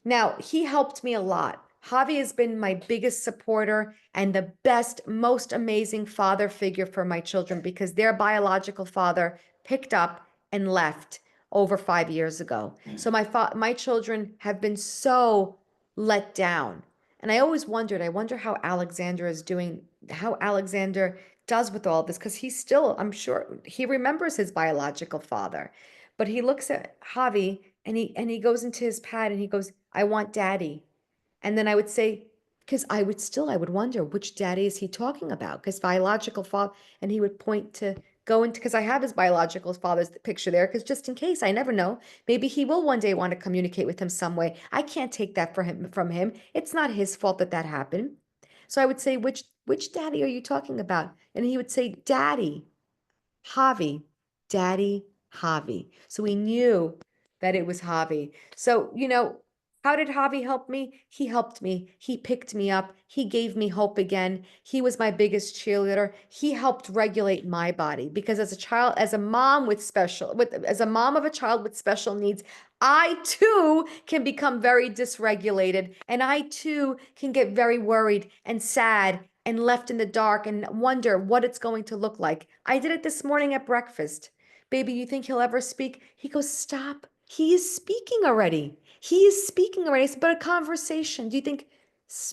Now, he helped me a lot. Javi has been my biggest supporter and the best, most amazing father figure for my children because their biological father picked up and left over 5 years ago. So my children have been so let down. And I always wondered, I wonder how Alexander is doing, how Alexander does with all this, because he's still, I'm sure, he remembers his biological father. But he looks at Javi and he goes into his pad and he goes, "I want daddy." And then I would say, because I would wonder which daddy is he talking about? Because biological father, and he would point to go into, because I have his biological father's picture there, because just in case, I never know. Maybe he will one day want to communicate with him some way. I can't take that from him. It's not his fault that that happened. So I would say, which daddy are you talking about? And he would say, "Daddy." Javi, Daddy Javi. So we knew that it was Javi. So, how did Javi help me? He helped me. He picked me up. He gave me hope again. He was my biggest cheerleader. He helped regulate my body because as a child, as a mom as a mom of a child with special needs, I too can become very dysregulated and I too can get very worried and sad and left in the dark and wonder what it's going to look like. I did it this morning at breakfast. "Baby, you think he'll ever speak?" He goes, "Stop. He is speaking already. He is speaking already." I said, "But a conversation. Do you think?"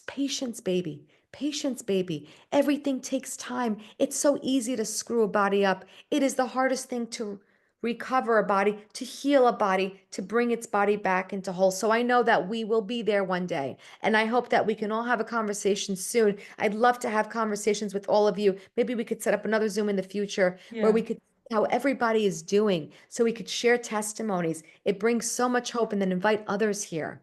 Patience, baby. Patience, baby. Everything takes time. It's so easy to screw a body up. It is the hardest thing to recover a body, to heal a body, to bring its body back into whole. So I know that we will be there one day. And I hope that we can all have a conversation soon. I'd love to have conversations with all of you. Maybe we could set up another Zoom in the future where Yeah. we could see how everybody is doing so we could share testimonies. It brings so much hope and then invite others here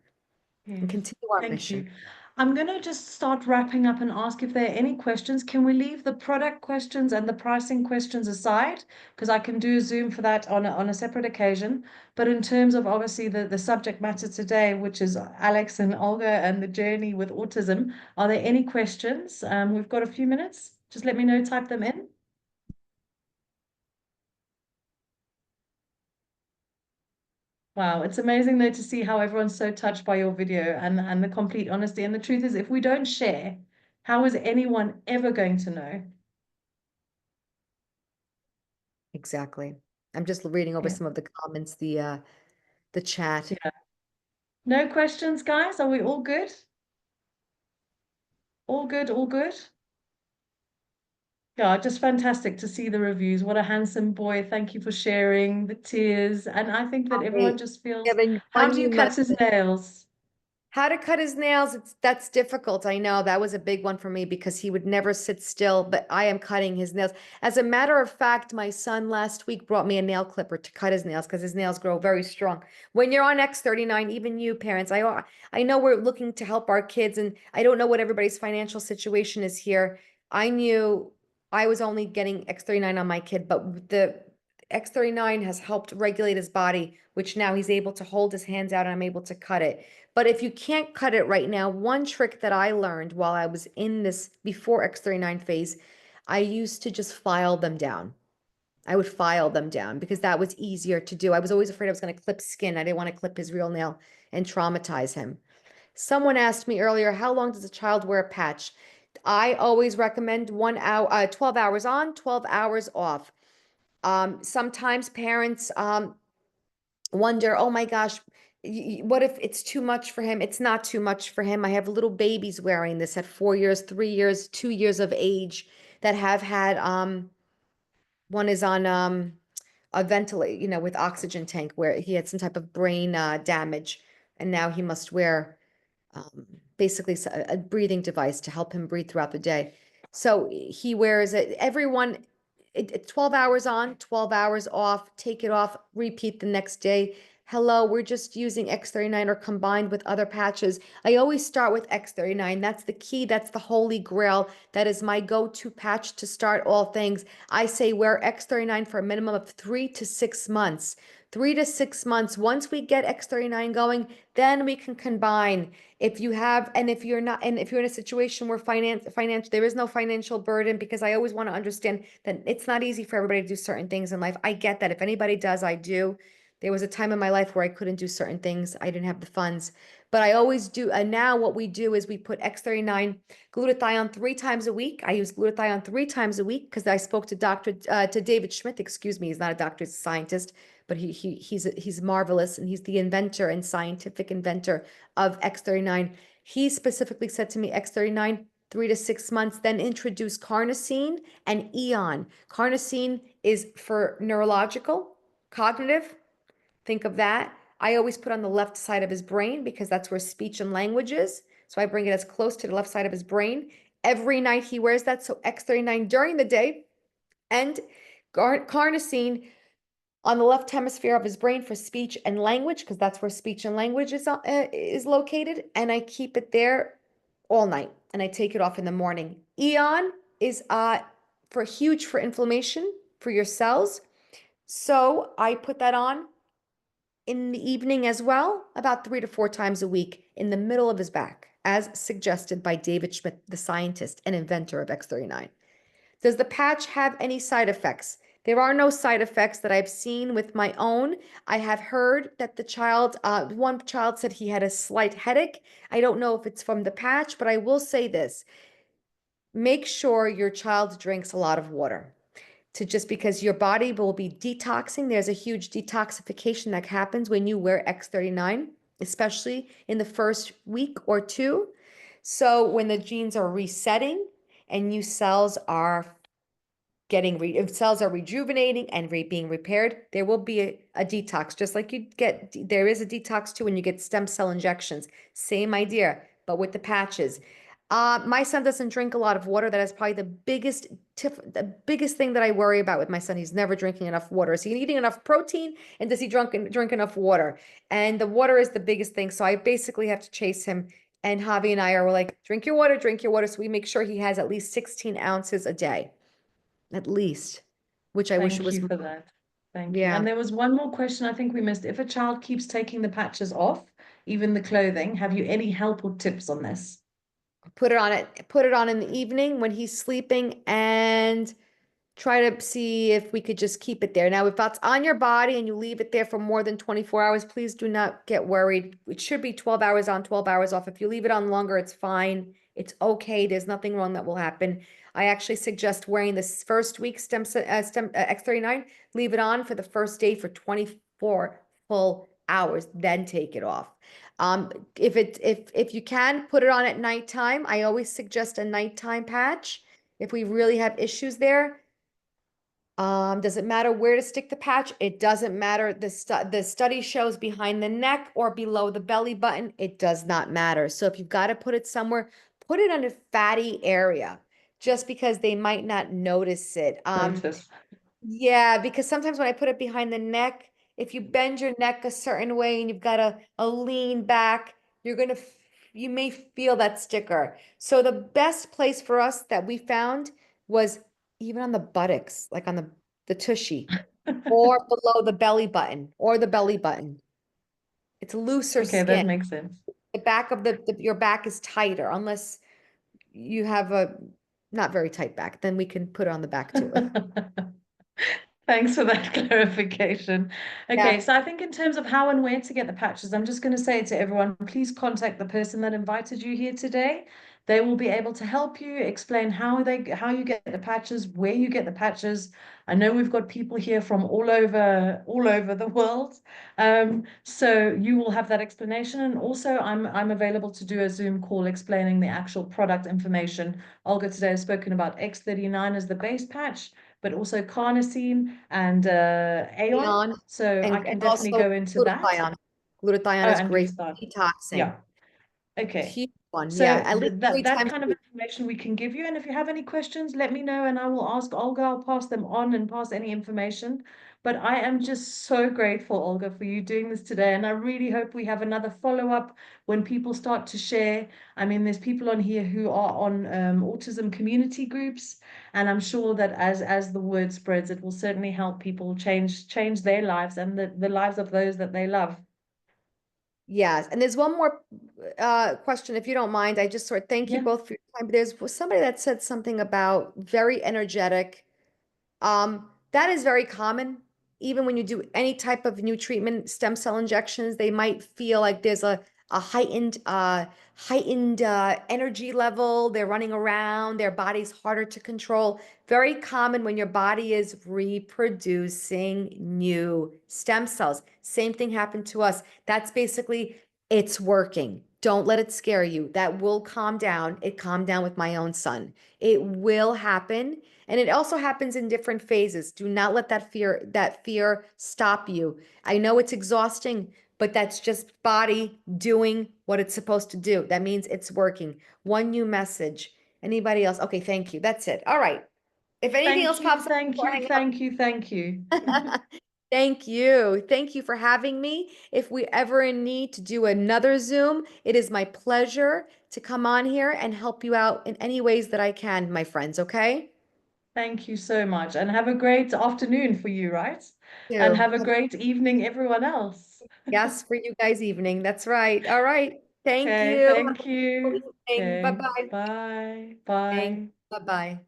and Yes, continue our thank mission. you. I'm going to just start wrapping up and ask if there are any questions. Can we leave the product questions and the pricing questions aside? Because I can do a Zoom for that on a separate occasion. But in terms of obviously the subject matter today, which is Alex and Olga and the journey with autism, are there any questions? We've got a few minutes. Just let me know, type them in. Wow, it's amazing though to see how everyone's so touched by your video and the complete honesty. And the truth is, if we don't share, how is anyone ever going to know? Exactly. I'm just reading over Yeah. some of the comments, the chat. Yeah. No questions, guys? Are we all good? All good, all good? Yeah, just fantastic to see the reviews. What a handsome boy. Thank you for sharing the tears. And I think that everyone Hey, just yeah, feels, the how one do you you cut his mentioned. nails? How to cut his nails, that's difficult. I know that was a big one for me because he would never sit still, but I am cutting his nails. As a matter of fact, my son last week brought me a nail clipper to cut his nails because his nails grow very strong. When you're on X39, even you parents, I know we're looking to help our kids and I don't know what everybody's financial situation is here. I knew I was only getting X39 on my kid, but the X39 has helped regulate his body, which now he's able to hold his hands out and I'm able to cut it. But if you can't cut it right now, one trick that I learned while I was in this before X39 phase, I used to just file them down. I would file them down because that was easier to do. I was always afraid I was going to clip skin. I didn't want to clip his real nail and traumatize him. Someone asked me earlier, how long does a child wear a patch? I always recommend 1 hour, 12 hours on, 12 hours off. Sometimes parents wonder, "Oh my gosh, what if it's too much for him?" It's not too much for him. I have little babies wearing this at 4 years, 3 years, 2 years of age that have had one is on a ventilate, with oxygen tank where he had some type of brain damage, and now he must wear um, basically a breathing device to help him breathe throughout the day. So he wears it. Everyone, 12 hours on, 12 hours off, take it off, repeat the next day. hello, we're just using X39 or combined with other patches. I always start with X39. That's the key. That's the holy grail. That is my go-to patch to start all things. I say wear X39 for a minimum of 3 to 6 months. 3 to 6 months. Once we get X39 going, then we can combine. If you have, and if you're not, and if you're in a situation where there is no financial burden, because I always want to understand that it's not easy for everybody to do certain things in life. I get that. If anybody does, I do. There was a time in my life where I couldn't do certain things. I didn't have the funds, but I always do. And now what we do is we put X39 glutathione 3 times a week. I use glutathione 3 times a week because I spoke to David Schmidt. Excuse me, he's not a doctor, he's a scientist, but he's marvelous, and he's the inventor and scientific inventor of X39. He specifically said to me, X39, 3 to 6 months, then introduce carnosine and eon. Carnosine is for neurological, cognitive. Think of that. I always put on the left side of his brain because that's where speech and language is. So I bring it as close to the left side of his brain. Every night he wears that. So X39 during the day, and carnosine on the left hemisphere of his brain for speech and language, because that's where speech and language is located. And I keep it there all night, and I take it off in the morning. Eon is huge for inflammation for your cells. So I put that on in the evening as well, about 3 to 4 times a week in the middle of his back, as suggested by David Schmidt, the scientist and inventor of X39. Does the patch have any side effects? There are no side effects that I've seen with my own. I have heard that one child said he had a slight headache. I don't know if it's from the patch, but I will say this. Make sure your child drinks a lot of water. Just because your body will be detoxing. There's a huge detoxification that happens when you wear X39, especially in the first week or two. So when the genes are resetting and new cells are cells are rejuvenating and being repaired, there will be a detox, just like there is a detox too when you get stem cell injections. Same idea, but with the patches. My son doesn't drink a lot of water. That is probably the biggest thing that I worry about with my son. He's never drinking enough water. Is he eating enough protein, and does he drink enough water? And the water is the biggest thing. So I basically have to chase him. And Javi and we're like, drink your water, drink your water. So we make sure he has at least 16 ounces a day, at least, which I wish it was. Thank you for that. Thank you. Yeah. And there was one more question I think we missed. If a child keeps taking the patches off, even the clothing, have you any help or tips on this? Put it on in the evening when he's sleeping, and try to see if we could just keep it there. Now, if that's on your body and you leave it there for more than 24 hours, please do not get worried. It should be 12 hours on, 12 hours off. If you leave it on longer, it's fine. It's okay. There's nothing wrong that will happen. I actually suggest wearing this first week X39, leave it on for the first day for 24 full hours, then take it off. If you can put it on at nighttime, I always suggest a nighttime patch if we really have issues there. Does it matter where to stick the patch? It doesn't matter. The study shows behind the neck or below the belly button. It does not matter. So if you've got to put it somewhere, put it on a fatty area, just because they might not notice it. Yeah, because sometimes when I put it behind the neck, if you bend your neck a certain way and you've got a lean back, you may feel that sticker. So the best place for us that we found was even on the buttocks, like on the tushy, or below the belly button, It's looser Okay, skin. that makes sense. The back of your back is tighter, unless you have a not very tight back, then we can put it on the back too. Thanks for that clarification. Okay, Yeah. so I think in terms of how and where to get the patches, I'm just going to say to everyone, please contact the person that invited you here today. They will be able to help you explain how you get the patches, where you get the patches. I know we've got people here from all over the world. So you will have that explanation. And also I'm available to do a Zoom call explaining the actual product information. Olga today has spoken about X39 as the base patch, but also carnosine and Aeon. So I can definitely go into that. Glutathione. Glutathione is And great restart. for detoxing. Yeah. Okay. Huge one. So Yeah, at least three that times kind a of week. information we can give you. And if you have any questions, let me know and I will ask Olga. I'll pass them on and pass any information. But I am just so grateful, Olga, for you doing this today. And I really hope we have another follow-up when people start to share. I mean, there's people on here who are on autism community groups. And I'm sure that as the word spreads, it will certainly help people change their lives and the lives of those that they love. Yes, and there's one more question, if you don't mind. I just sort of thank you Yeah. both for your time. There's somebody that said something about very energetic. That is very common. Even when you do any type of new treatment, stem cell injections, they might feel like there's a heightened energy level. They're running around, their body's harder to control. Very common when your body is reproducing new stem cells. Same thing happened to us. That's basically it's working. Don't let it scare you. That will calm down. It calmed down with my own son. It will happen. And it also happens in different phases. Do not let that fear stop you. I know it's exhausting, but that's just body doing what it's supposed to do. That means it's working. One new message. Anybody else? Okay, thank you. That's it. All right. If anything else Thank you, pops up thank before I you, hang thank you, thank you. up. Thank you. Thank you for having me. If we ever in need to do another Zoom, it is my pleasure to come on here and help you out in any ways that I can, my friends, okay? Thank you so much. And have a great afternoon for you, right? And You. have a great evening, everyone else. Yes, for you guys evening. That's right. All right. Thank Okay, you. Have thank a wonderful you. evening. Okay, Bye-bye. bye, Thanks. bye. Bye-bye.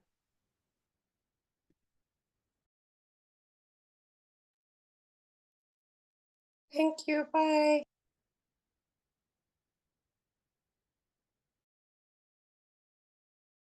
Thank you. Bye.